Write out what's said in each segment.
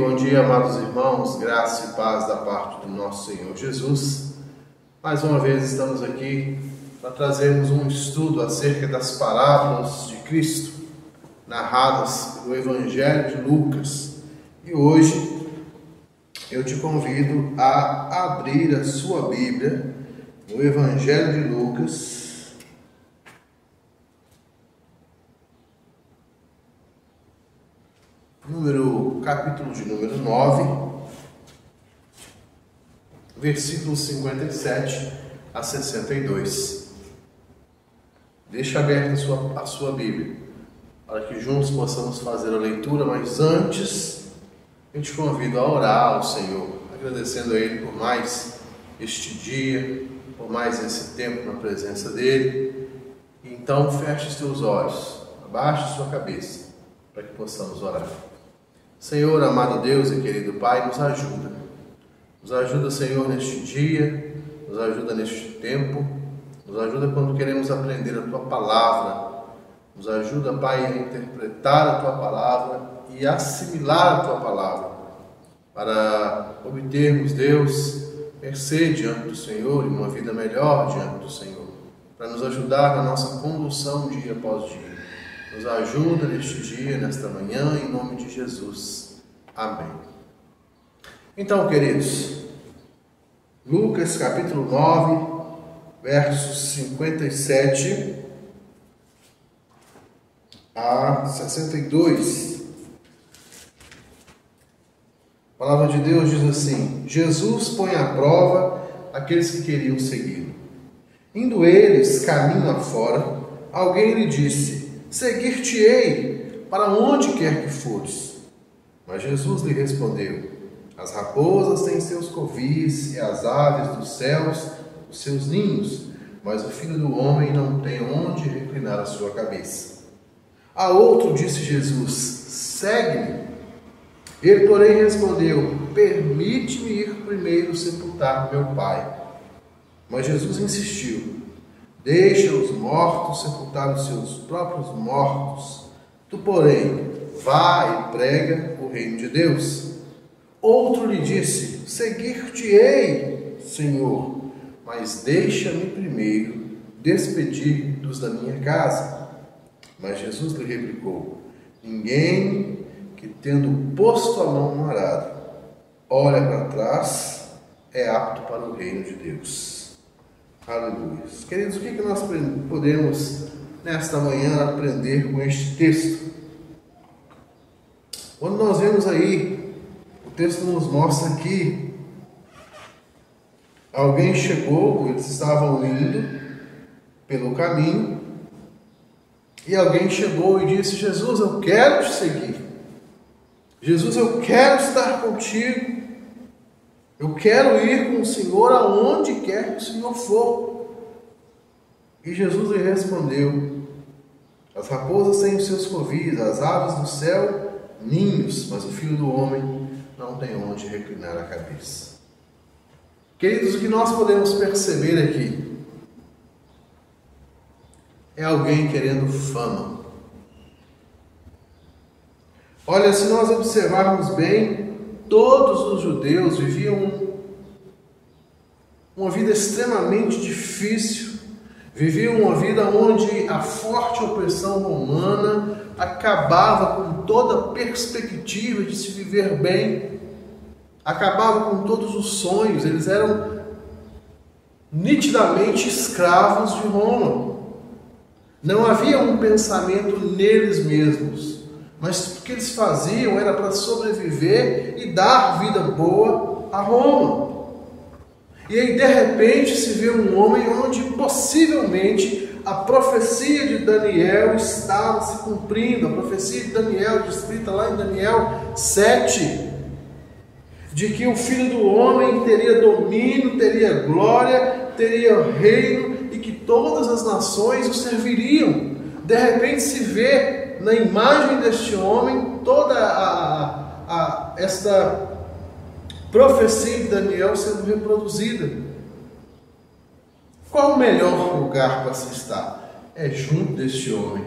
bom dia, amados irmãos, graça e paz da parte do nosso Senhor Jesus. Mais uma vez estamos aqui para trazermos um estudo acerca das parábolas de Cristo, narradas no Evangelho de Lucas. E hoje eu te convido a abrir a sua Bíblia no Evangelho de Lucas, capítulo de número 9, versículos 57 a 62. Deixa aberta a sua Bíblia, para que juntos possamos fazer a leitura, mas antes eu te convido a orar ao Senhor, agradecendo a Ele por mais este dia, por mais esse tempo na presença dEle. Então feche os teus olhos, abaixe a sua cabeça, para que possamos orar. Senhor, amado Deus e querido Pai, nos ajuda. Nos ajuda, Senhor, neste dia, nos ajuda neste tempo, nos ajuda quando queremos aprender a Tua Palavra. Nos ajuda, Pai, a interpretar a Tua Palavra e assimilar a Tua Palavra, para obtermos, Deus, mercê diante do Senhor e uma vida melhor diante do Senhor, para nos ajudar na nossa condução dia após dia. Nos ajuda neste dia, nesta manhã, em nome de Jesus. Amém. Então, queridos, Lucas capítulo 9, versos 57 a 62. A palavra de Deus diz assim: Jesus põe à prova aqueles que queriam segui-lo. Indo eles caminho afora, alguém lhe disse: seguir-te-ei para onde quer que fores. Mas Jesus lhe respondeu: as raposas têm seus covis e as aves dos céus os seus ninhos, mas o Filho do Homem não tem onde reclinar a sua cabeça. A outro disse Jesus: segue-me. Ele, porém, respondeu: permite-me ir primeiro sepultar meu Pai. Mas Jesus insistiu: deixa os mortos sepultar os seus próprios mortos. Tu, porém, vá e prega o reino de Deus. Outro lhe disse: seguir-te-ei, Senhor, mas deixa-me primeiro despedir dos da minha casa. Mas Jesus lhe replicou: ninguém que, tendo posto a mão no arado, olha para trás, é apto para o reino de Deus. Aleluia. Queridos, o que nós podemos nesta manhã aprender com este texto? Quando nós vemos aí, o texto nos mostra que alguém chegou, eles estavam indo pelo caminho, e alguém chegou e disse: Jesus, eu quero te seguir. Jesus, eu quero estar contigo. Eu quero ir com o Senhor aonde quer que o Senhor for. E Jesus lhe respondeu: as raposas têm os seus covis, as aves do céu ninhos, mas o Filho do Homem não tem onde reclinar a cabeça. Queridos, o que nós podemos perceber aqui é alguém querendo fama. Olha, se nós observarmos bem, todos os judeus viviam uma vida extremamente difícil, viviam uma vida onde a forte opressão romana acabava com toda a perspectiva de se viver bem, acabava com todos os sonhos. Eles eram nitidamente escravos de Roma. Não havia um pensamento neles mesmos, mas o que eles faziam era para sobreviver e dar vida boa a Roma. E aí, de repente, se vê um homem onde possivelmente a profecia de Daniel estava se cumprindo, a profecia de Daniel, descrita lá em Daniel 7, de que o Filho do Homem teria domínio, teria glória, teria reino e que todas as nações o serviriam. De repente se vê na imagem deste homem toda esta profecia de Daniel sendo reproduzida. Qual o melhor lugar para se estar? É junto deste homem.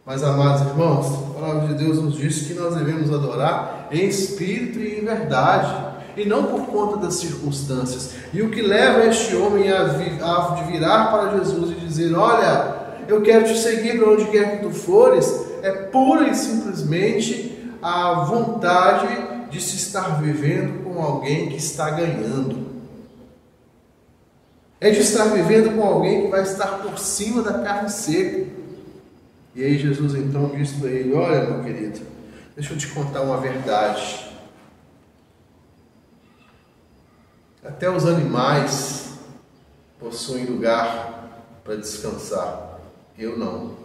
Mas, amados irmãos, a palavra de Deus nos diz que nós devemos adorar em espírito e em verdade, e não por conta das circunstâncias. E o que leva este homem a virar para Jesus e dizer: olha, eu quero te seguir para onde quer que tu fores, é pura e simplesmente a vontade de se estar vivendo com alguém que está ganhando. É de estar vivendo com alguém que vai estar por cima da carne seca. E aí Jesus então diz para ele: olha, meu querido, deixa eu te contar uma verdade. Até os animais possuem lugar para descansar. Eu não.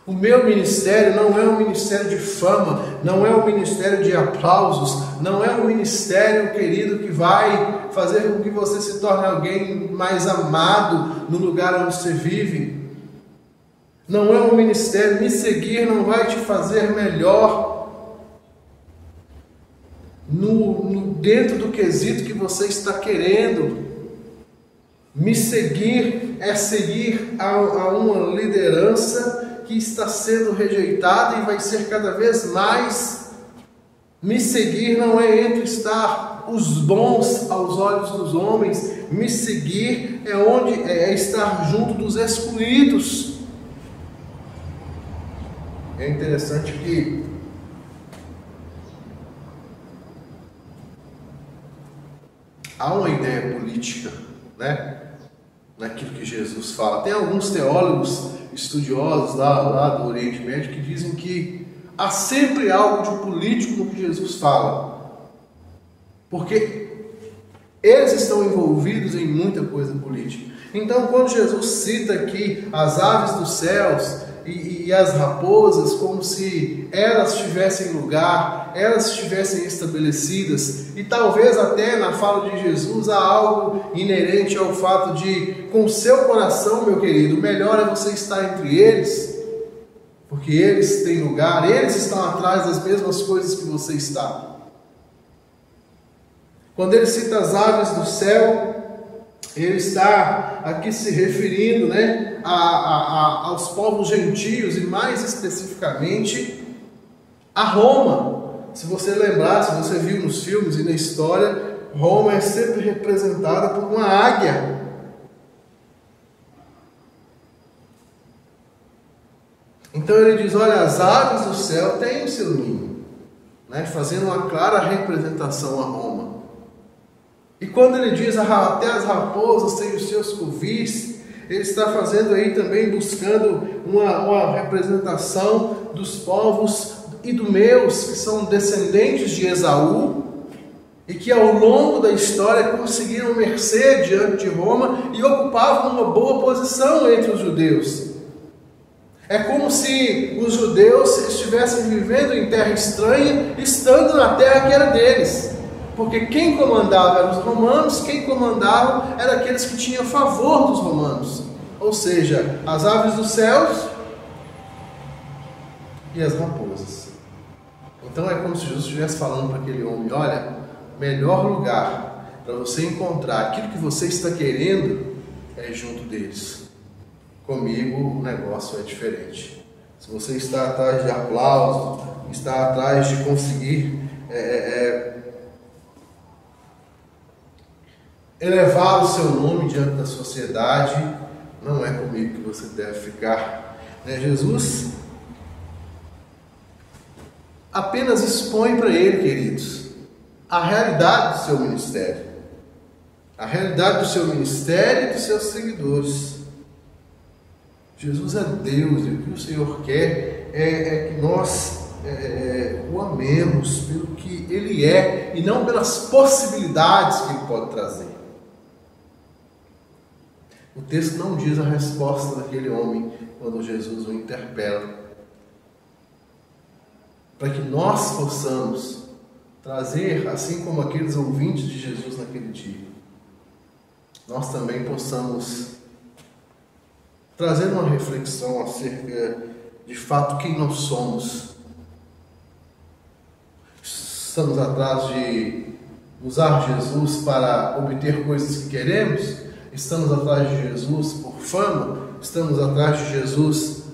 O meu ministério não é um ministério de fama, não é um ministério de aplausos, não é um ministério, querido, que vai fazer com que você se torne alguém mais amado no lugar onde você vive. Não é um ministério, me seguir não vai te fazer melhor dentro do quesito que você está querendo. Me seguir é seguir a uma liderança que está sendo rejeitada e vai ser cada vez mais. Me seguir não é entre estar os bons aos olhos dos homens. Me seguir é estar junto dos excluídos. É interessante que há uma ideia política, né, naquilo que Jesus fala. Tem alguns teólogos estudiosos lá do Oriente Médio que dizem que há sempre algo de político no que Jesus fala, porque eles estão envolvidos em muita coisa política. Então, quando Jesus cita aqui as aves dos céus e as raposas, como se elas tivessem lugar, elas estivessem estabelecidas, e talvez até na fala de Jesus há algo inerente ao fato de, com seu coração, meu querido, melhor é você estar entre eles, porque eles têm lugar, eles estão atrás das mesmas coisas que você está. Quando ele cita as aves do céu, ele está aqui se referindo, né, aos povos gentios e mais especificamente a Roma. Se você lembrar, se você viu nos filmes e na história, Roma é sempre representada por uma águia. Então ele diz: olha, as aves do céu têm o seu ninho, né, fazendo uma clara representação a Roma. E quando ele diz até as raposas têm os seus covis, ele está fazendo aí também, buscando uma representação dos povos idumeus, que são descendentes de Esaú, e que ao longo da história conseguiram mercê diante de Roma e ocupavam uma boa posição entre os judeus. É como se os judeus estivessem vivendo em terra estranha, estando na terra que era deles. Porque quem comandava eram os romanos, quem comandava eram aqueles que tinham favor dos romanos. Ou seja, as aves dos céus e as raposas. Então é como se Jesus estivesse falando para aquele homem: olha, melhor lugar para você encontrar aquilo que você está querendo é junto deles. Comigo o negócio é diferente. Se você está atrás de aplauso, está atrás de conseguir elevar o seu nome diante da sociedade, não é comigo que você deve ficar. Jesus apenas expõe para ele, queridos, a realidade do seu ministério. A realidade do seu ministério e dos seus seguidores. Jesus é Deus, e o que o Senhor quer é que nós o amemos pelo que Ele é, e não pelas possibilidades que Ele pode trazer. O texto não diz a resposta daquele homem quando Jesus o interpela, para que nós possamos trazer, assim como aqueles ouvintes de Jesus naquele dia, nós também possamos trazer uma reflexão acerca de fato quem nós somos. Estamos atrás de usar Jesus para obter coisas que queremos? Estamos atrás de Jesus por fama? Estamos atrás de Jesus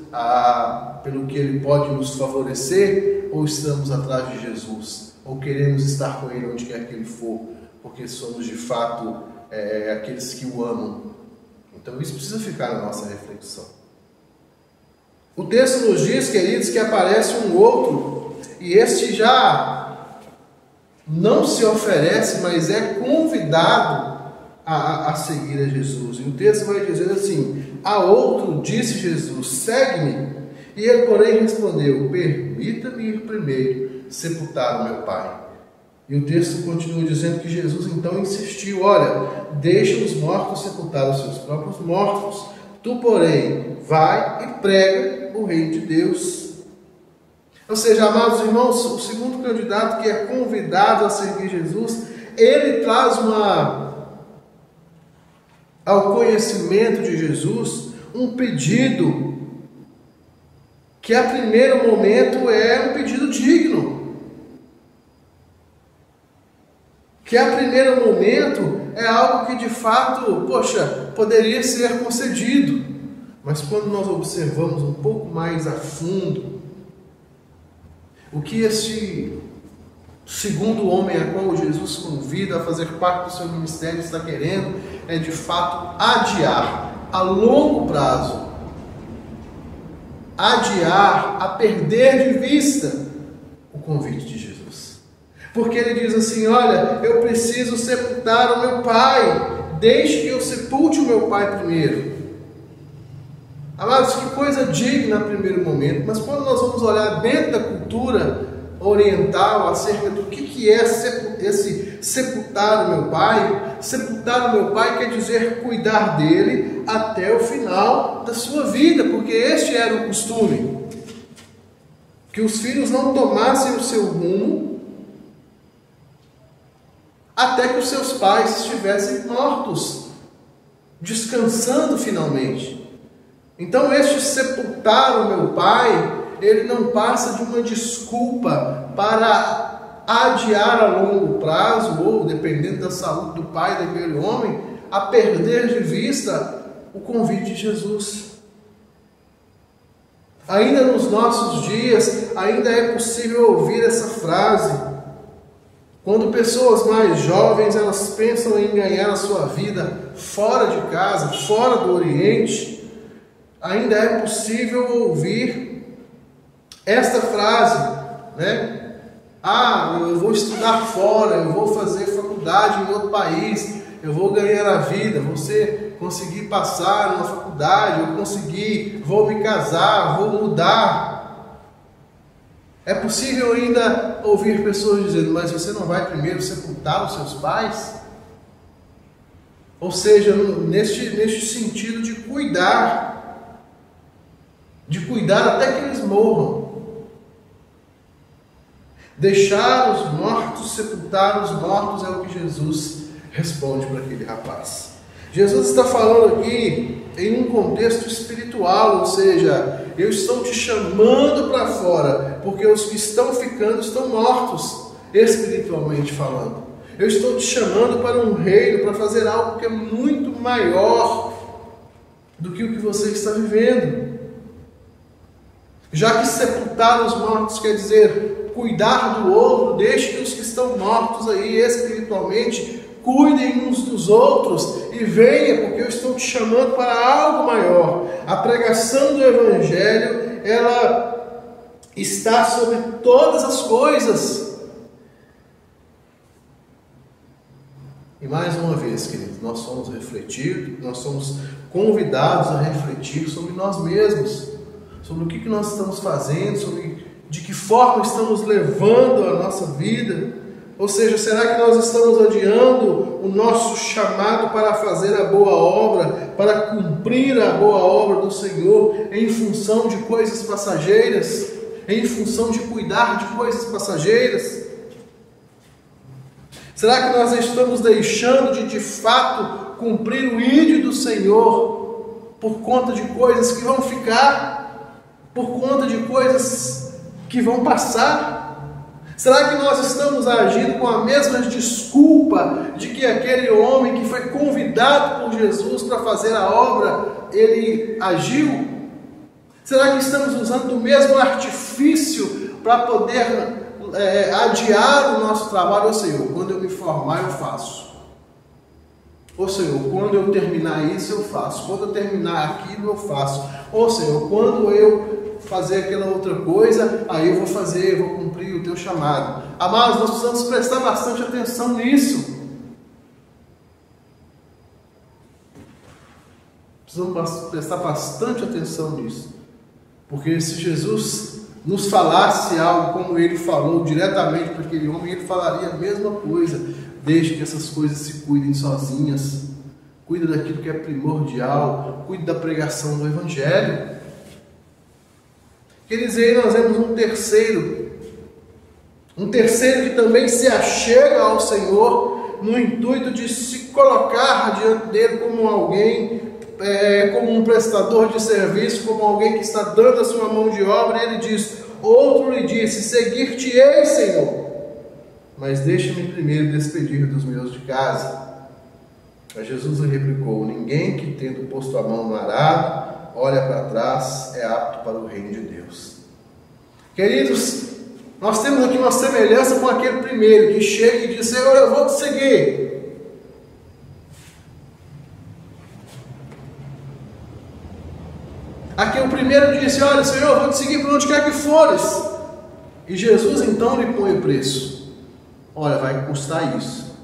pelo que Ele pode nos favorecer, ou estamos atrás de Jesus, ou queremos estar com Ele onde quer que Ele for, porque somos de fato aqueles que o amam. Então isso precisa ficar na nossa reflexão. O texto nos diz, queridos, que aparece um outro, e este já não se oferece, mas é convidado a seguir a Jesus. E o texto vai dizer assim: a outro disse Jesus, segue-me. E ele, porém, respondeu, permita-me ir primeiro sepultar o meu pai. E o texto continua dizendo que Jesus então insistiu, olha, deixa os mortos sepultar os seus próprios mortos. Tu, porém, vai e prega o reino de Deus. Ou seja, amados irmãos, o segundo candidato que é convidado a seguir Jesus, ele traz ao conhecimento de Jesus um pedido que a primeiro momento é um pedido digno. Que a primeiro momento é algo que de fato, poderia ser concedido. Mas quando nós observamos um pouco mais a fundo o que este segundo homem a qual Jesus convida a fazer parte do seu ministério está querendo, é de fato adiar a longo prazo, adiar, a perder de vista o convite de Jesus. Porque ele diz assim, olha, eu preciso sepultar o meu pai, deixe que eu sepulte o meu pai primeiro. Amados, que coisa digna a primeiro momento, mas quando nós vamos olhar dentro da cultura oriental acerca do que é esse sepultar o meu pai quer dizer cuidar dele até o final da sua vida, porque este era o costume, que os filhos não tomassem o seu rumo até que os seus pais estivessem mortos, descansando finalmente. Então este sepultar o meu pai, ele não passa de uma desculpa para adiar a longo prazo, ou dependendo da saúde do pai daquele homem, a perder de vista o convite de Jesus. Ainda nos nossos dias, ainda é possível ouvir essa frase, quando pessoas mais jovens, elas pensam em ganhar a sua vida fora de casa, fora do Oriente, ainda é possível ouvir esta frase, né? Eu vou estudar fora, eu vou fazer faculdade em outro país, eu vou ganhar a vida, você conseguir passar numa faculdade, vou me casar, vou mudar. É possível ainda ouvir pessoas dizendo, mas você não vai primeiro sepultar os seus pais? Ou seja, neste sentido de cuidar até que eles morram. Deixar os mortos, sepultar os mortos é o que Jesus responde para aquele rapaz. Jesus está falando aqui em um contexto espiritual, ou seja, eu estou te chamando para fora, porque os que estão ficando estão mortos, espiritualmente falando. Eu estou te chamando para um reino, para fazer algo que é muito maior do que o que você está vivendo. Já que sepultar os mortos quer dizer cuidar do outro, deixe que os que estão mortos aí espiritualmente cuidem uns dos outros e venha, porque eu estou te chamando para algo maior. A pregação do Evangelho, ela está sobre todas as coisas. E mais uma vez, queridos, nós somos refletidos, nós somos convidados a refletir sobre nós mesmos, sobre o que nós estamos fazendo, sobre de que forma estamos levando a nossa vida. Ou seja, será que nós estamos adiando o nosso chamado para fazer a boa obra, para cumprir a boa obra do Senhor em função de coisas passageiras, em função de cuidar de coisas passageiras? Será que nós estamos deixando de fato cumprir o ídolo do Senhor por conta de coisas que vão ficar, por conta de coisas que vão passar? Será que nós estamos agindo com a mesma desculpa de que aquele homem que foi convidado por Jesus para fazer a obra, ele agiu? Será que estamos usando o mesmo artifício para poder adiar o nosso trabalho? Ô Senhor, quando eu me formar eu faço. Ô Senhor, quando eu terminar isso eu faço. Quando eu terminar aquilo eu faço. Ô Senhor, quando eu fazer aquela outra coisa, aí eu vou fazer, eu vou cumprir o teu chamado. Amados, nós precisamos prestar bastante atenção nisso. Precisamos prestar bastante atenção nisso. Porque se Jesus nos falasse algo como ele falou diretamente para aquele homem, ele falaria a mesma coisa. Deixe que essas coisas se cuidem sozinhas. Cuide daquilo que é primordial. Cuide da pregação do Evangelho. Quer dizer, nós vemos um terceiro que também se achega ao Senhor no intuito de se colocar diante dele como alguém, como um prestador de serviço, como alguém que está dando a sua mão de obra. E ele diz: outro lhe disse: seguir-te-ei, Senhor, mas deixa-me primeiro despedir dos meus de casa. Mas Jesus lhe replicou: ninguém que, tendo posto a mão no arado, olha para trás, é apto para o reino de Deus. Queridos, nós temos aqui uma semelhança com aquele primeiro que chega e diz: Senhor, eu vou te seguir. Aqui o primeiro disse: olha, Senhor, eu vou te seguir por onde quer que fores. E Jesus então lhe põe o preço. Olha, vai custar isso.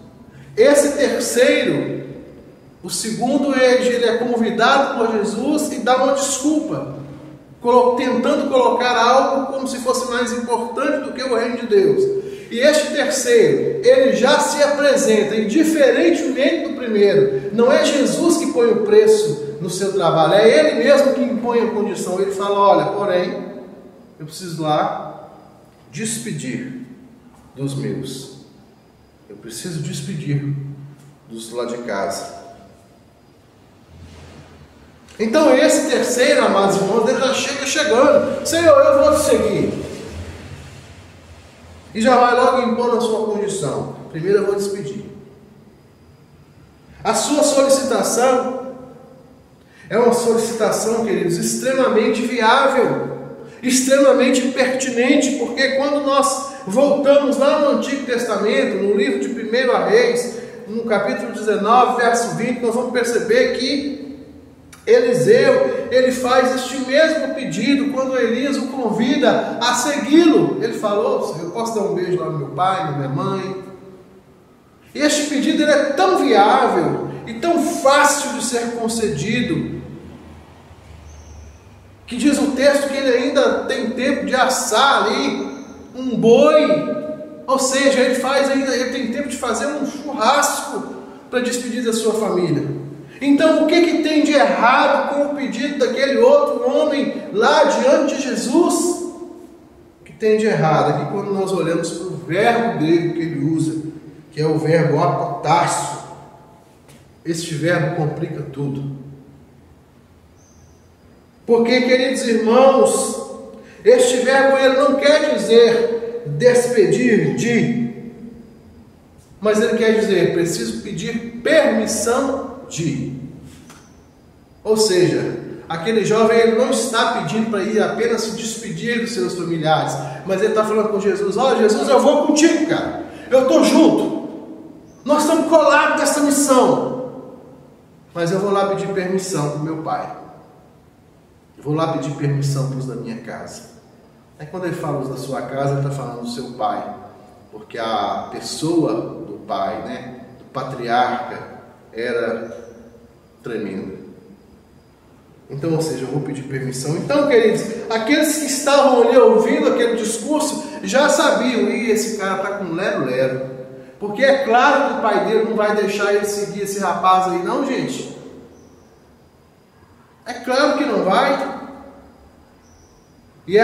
Esse terceiro, o segundo, ele é convidado por Jesus e dá uma desculpa, tentando colocar algo como se fosse mais importante do que o reino de Deus. E este terceiro, ele já se apresenta, e diferentemente do primeiro, não é Jesus que põe o preço no seu trabalho, é ele mesmo que impõe a condição. Ele fala: olha, porém, eu preciso lá despedir dos meus. Eu preciso despedir dos lá de casa. Então esse terceiro, amados irmãos, ele já chega chegando: Senhor, eu vou te seguir. E já vai logo impor a sua condição: primeiro eu vou despedir. A sua solicitação é uma solicitação, queridos, extremamente viável, extremamente pertinente, porque quando nós voltamos lá no Antigo Testamento, no livro de 1 Reis, no capítulo 19, verso 20, nós vamos perceber que Eliseu, ele faz este mesmo pedido quando Elias o convida a segui-lo. Ele falou: eu posso dar um beijo lá no meu pai, na minha mãe? E este pedido ele é tão viável e tão fácil de ser concedido, que diz o texto que ele ainda tem tempo de assar ali um boi. Ou seja, ele tem tempo de fazer um churrasco para despedir da sua família. Então o que tem de errado com o pedido daquele outro homem lá diante de Jesus? O que tem de errado é que quando nós olhamos para o verbo grego que ele usa, que é o verbo apotássio, este verbo complica tudo. Porque, queridos irmãos, este verbo ele não quer dizer despedir de, mas ele quer dizer preciso pedir permissão de. Ou seja, aquele jovem ele não está pedindo para ir apenas se despedir dos seus familiares, mas ele está falando com Jesus: ó, Jesus, eu vou contigo, cara, eu estou junto, nós estamos colados nessa missão, mas eu vou lá pedir permissão para o meu pai, eu vou lá pedir permissão para os da minha casa. Aí quando ele fala os da sua casa, ele está falando do seu pai, porque a pessoa do pai, né, do patriarca, era tremenda. Então, ou seja, eu vou pedir permissão. Então, queridos, aqueles que estavam ali ouvindo aquele discurso já sabiam: e esse cara está com lero-lero, porque é claro que o pai dele não vai deixar ele seguir esse rapaz aí, não, gente. É claro que não vai. E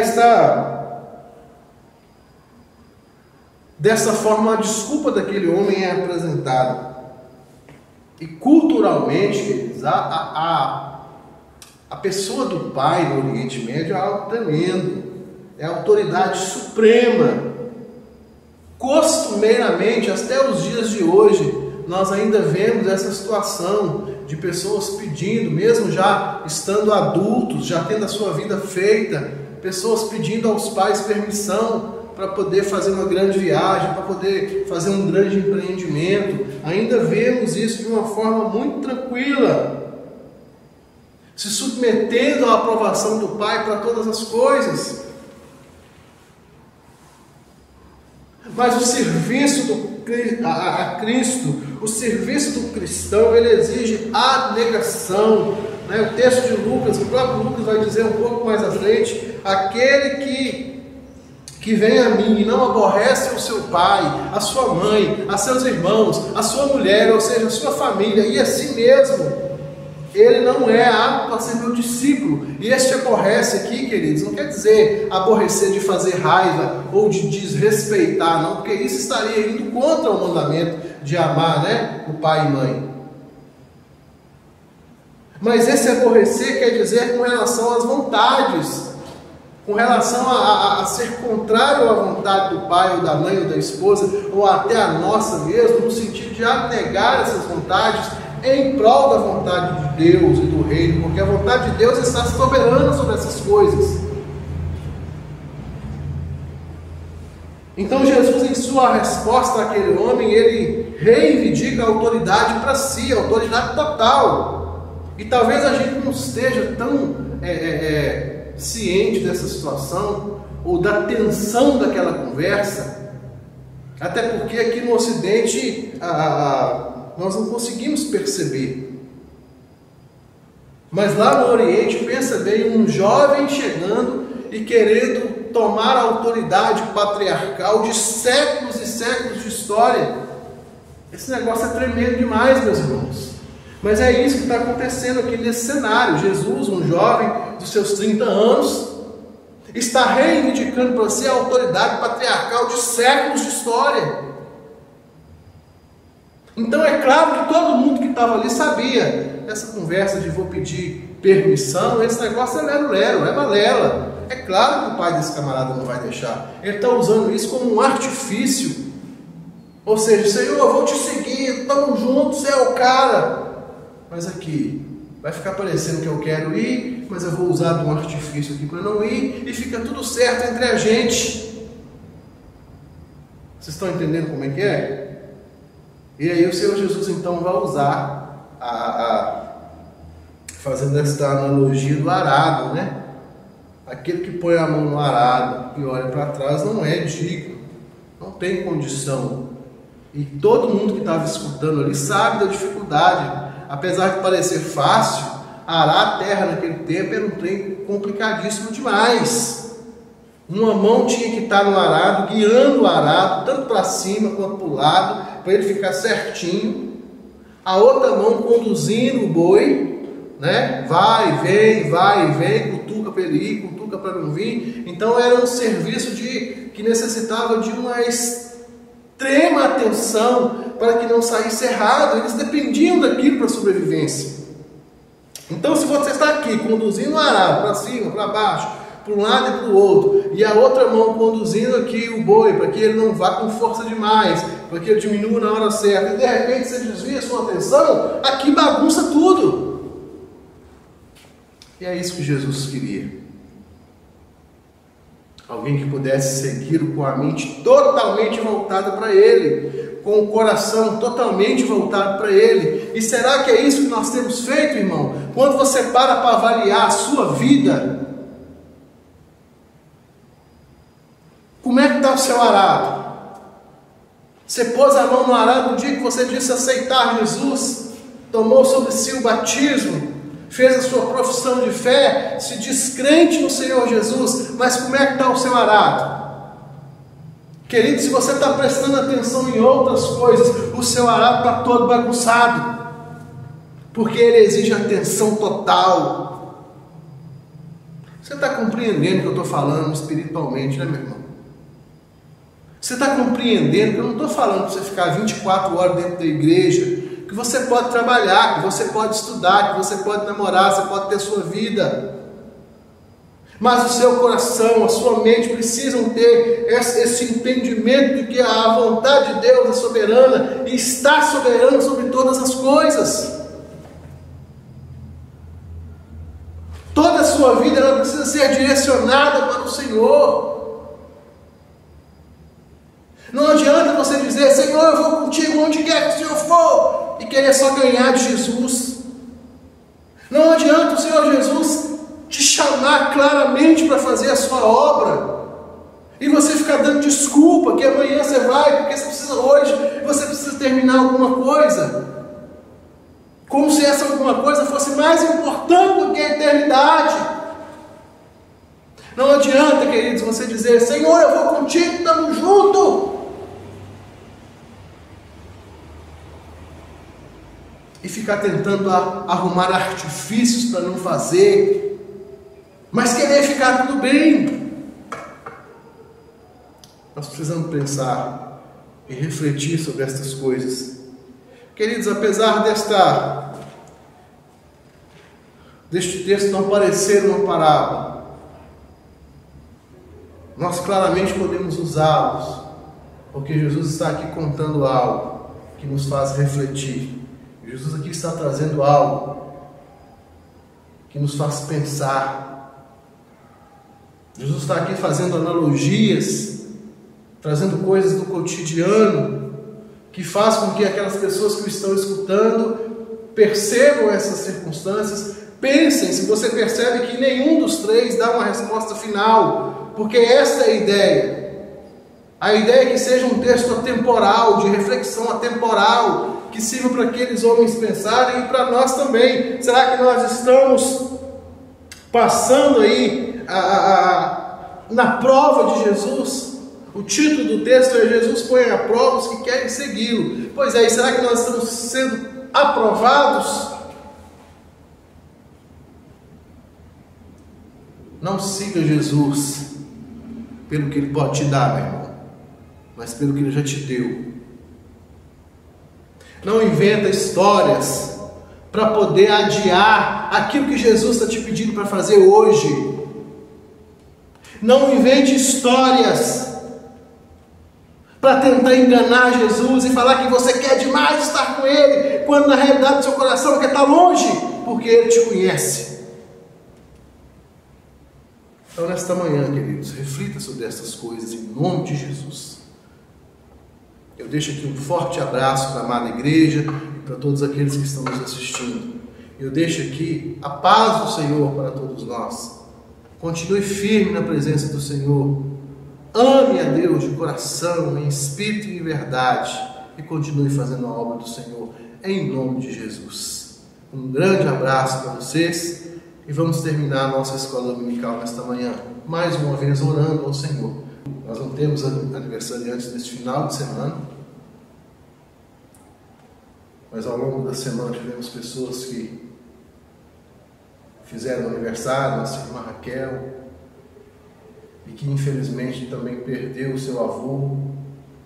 dessa forma, a desculpa daquele homem é apresentada. E culturalmente, queridos, a pessoa do pai no Oriente Médio é algo tremendo, é a autoridade suprema. Costumeiramente, até os dias de hoje, nós ainda vemos essa situação de pessoas pedindo, mesmo já estando adultos, já tendo a sua vida feita, pessoas pedindo aos pais permissão para poder fazer uma grande viagem, para poder fazer um grande empreendimento. Ainda vemos isso de uma forma muito tranquila, se submetendo à aprovação do Pai para todas as coisas. Mas o serviço a Cristo, o serviço do cristão, ele exige abnegação. O texto de Lucas, o próprio Lucas vai dizer um pouco mais à frente: aquele que vem a mim e não aborrece o seu pai, a sua mãe, a seus irmãos, a sua mulher, ou seja, a sua família, e a si mesmo, ele não é apto para ser meu discípulo. E este aborrece aqui, queridos, não quer dizer aborrecer de fazer raiva ou de desrespeitar, não, porque isso estaria indo contra o mandamento de amar, o pai e mãe. Mas esse aborrecer quer dizer com relação às vontades, com relação a ser contrário à vontade do pai ou da mãe ou da esposa, ou até a nossa mesmo, no sentido de abnegar essas vontades em prol da vontade de Deus e do reino, porque a vontade de Deus está soberana sobre essas coisas. Então Jesus, em sua resposta àquele homem, ele reivindica a autoridade para si, a autoridade total. E talvez a gente não esteja tão ciente dessa situação, ou da tensão daquela conversa, até porque aqui no Ocidente nós não conseguimos perceber. Mas lá no Oriente, pensa bem, um jovem chegando e querendo tomar a autoridade patriarcal de séculos e séculos de história. Esse negócio é tremendo demais, meus irmãos. Mas é isso que está acontecendo aqui nesse cenário. Jesus, um jovem dos seus 30 anos, está reivindicando para si a autoridade patriarcal de séculos de história. Então é claro que todo mundo que estava ali sabia. Essa conversa de vou pedir permissão, esse negócio é lero-lero, é balela. É claro que o pai desse camarada não vai deixar. Ele está usando isso como um artifício. Ou seja, Senhor, eu vou te seguir, estamos juntos, você é o cara. Mas aqui, vai ficar parecendo que eu quero ir, mas eu vou usar de um artifício aqui para não ir, e fica tudo certo entre a gente. Vocês estão entendendo como é que é? E aí o Senhor Jesus então vai usar, fazendo esta analogia do arado, Aquele que põe a mão no arado e olha para trás não é digno, não tem condição. E todo mundo que estava escutando ali sabe da dificuldade. Apesar de parecer fácil, arar a terra naquele tempo era um trem complicadíssimo demais. Uma mão tinha que estar no arado, guiando o arado, tanto para cima quanto para o lado, para ele ficar certinho. A outra mão conduzindo o boi, vai e vem, cutuca para ele ir, cutuca para não vir. Então era um serviço que necessitava de uma extrema atenção para que não saísse errado. Eles dependiam daquilo para a sobrevivência. Então, se você está aqui conduzindo o arado para cima, para baixo, para um lado e para o outro, e a outra mão conduzindo aqui o boi para que ele não vá com força demais, para que ele diminua na hora certa, e de repente você desvia sua atenção, aqui bagunça tudo. E é isso que Jesus queria. Alguém que pudesse segui-lo com a mente totalmente voltada para Ele, com o coração totalmente voltado para Ele. E será que é isso que nós temos feito, irmão? Quando você para avaliar a sua vida, como é que está o seu arado? Você pôs a mão no arado no dia que você disse aceitar Jesus, tomou sobre si o batismo, fez a sua profissão de fé, se diz crente no Senhor Jesus, mas como é que está o seu arado? Querido, se você está prestando atenção em outras coisas, o seu arado está todo bagunçado, porque ele exige atenção total. Você está compreendendo o que eu estou falando espiritualmente, meu irmão? Você está compreendendo que eu não estou falando para você ficar 24 horas dentro da igreja, que você pode trabalhar, que você pode estudar, que você pode namorar, você pode ter sua vida. Mas o seu coração, a sua mente precisam ter esse entendimento de que a vontade de Deus é soberana e está soberana sobre todas as coisas. sua vida ela precisa ser direcionada para o Senhor. Não adianta você dizer: Senhor, eu vou contigo onde quer que o Senhor for, e querer só ganhar de Jesus. Não adianta o Senhor Jesus te chamar claramente para fazer a sua obra, e você ficar dando desculpa que amanhã você vai, porque você precisa hoje, você precisa terminar alguma coisa, como se essa alguma coisa fosse mais importante do que a eternidade. Não adianta, queridos, você dizer: Senhor, eu vou contigo, estamos juntos, e ficar tentando arrumar artifícios para não fazer, mas querer ficar tudo bem. Nós precisamos pensar e refletir sobre estas coisas. Queridos, apesar deste texto não parecer uma parábola, nós claramente podemos usá-los, porque Jesus está aqui contando algo que nos faz refletir. Jesus aqui está trazendo algo que nos faz pensar. Jesus está aqui fazendo analogias, trazendo coisas do cotidiano, que faz com que aquelas pessoas que o estão escutando percebam essas circunstâncias, pensem. Se você percebe que nenhum dos três dá uma resposta final, porque esta é a ideia. A ideia é que seja um texto atemporal, de reflexão atemporal, que sirva para aqueles homens pensarem e para nós também. Será que nós estamos passando aí na prova de Jesus? O título do texto é: Jesus põe à prova os que querem segui-lo. Pois é, e será que nós estamos sendo aprovados? Não siga Jesus pelo que Ele pode te dar, meu irmão, mas pelo que Ele já te deu. Não inventa histórias para poder adiar aquilo que Jesus está te pedindo para fazer hoje. Não invente histórias para tentar enganar Jesus e falar que você quer demais estar com Ele, quando na realidade seu coração quer estar longe, porque Ele te conhece. Então, nesta manhã, queridos, reflita sobre essas coisas em nome de Jesus. Eu deixo aqui um forte abraço para a amada igreja e para todos aqueles que estão nos assistindo. Eu deixo aqui a paz do Senhor para todos nós. Continue firme na presença do Senhor. Ame a Deus de coração, em espírito e em verdade, e continue fazendo a obra do Senhor, em nome de Jesus. Um grande abraço para vocês, e vamos terminar a nossa escola dominical nesta manhã, mais uma vez orando ao Senhor. Nós não temos aniversariantes neste final de semana, mas ao longo da semana tivemos pessoas que fizeram aniversário, nossa irmã Raquel, e que infelizmente também perdeu o seu avô.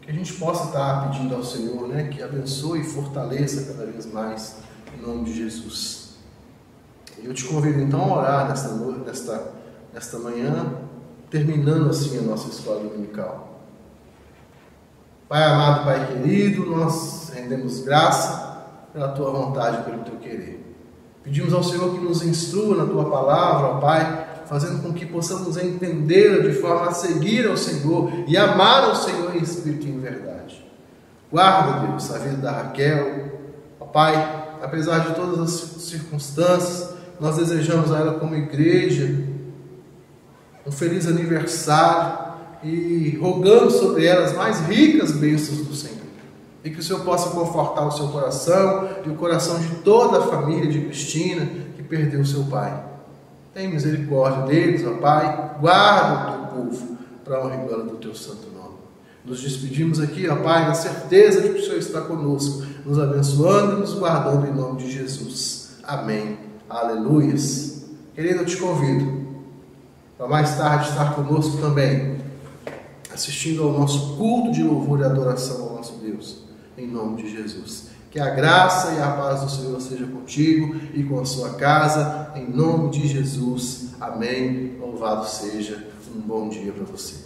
Que a gente possa estar pedindo ao Senhor, né, que abençoe e fortaleça cada vez mais, em nome de Jesus. Eu te convido então a orar nesta manhã, terminando assim a nossa escola dominical. Pai amado, Pai querido, nós rendemos graça pela Tua vontade, pelo Teu querer. Pedimos ao Senhor que nos instrua na Tua palavra, ó Pai, fazendo com que possamos entendê-la de forma a seguir ao Senhor e amar ao Senhor em espírito e em verdade. Guarda, Deus, a vida da Raquel, ó Pai, apesar de todas as circunstâncias, nós desejamos a ela como igreja um feliz aniversário e rogamos sobre ela as mais ricas bênçãos do Senhor. E que o Senhor possa confortar o seu coração e o coração de toda a família de Cristina que perdeu o seu pai. Tem misericórdia deles, ó Pai. Guarda o teu povo para a honra e glória do teu santo nome. Nos despedimos aqui, ó Pai, na certeza de que o Senhor está conosco, nos abençoando e nos guardando em nome de Jesus. Amém. Aleluias. Querido, eu te convido para mais tarde estar conosco também, assistindo ao nosso culto de louvor e adoração ao nosso Deus, em nome de Jesus. Que a graça e a paz do Senhor seja contigo e com a sua casa, em nome de Jesus. Amém. Louvado seja. Um bom dia para você.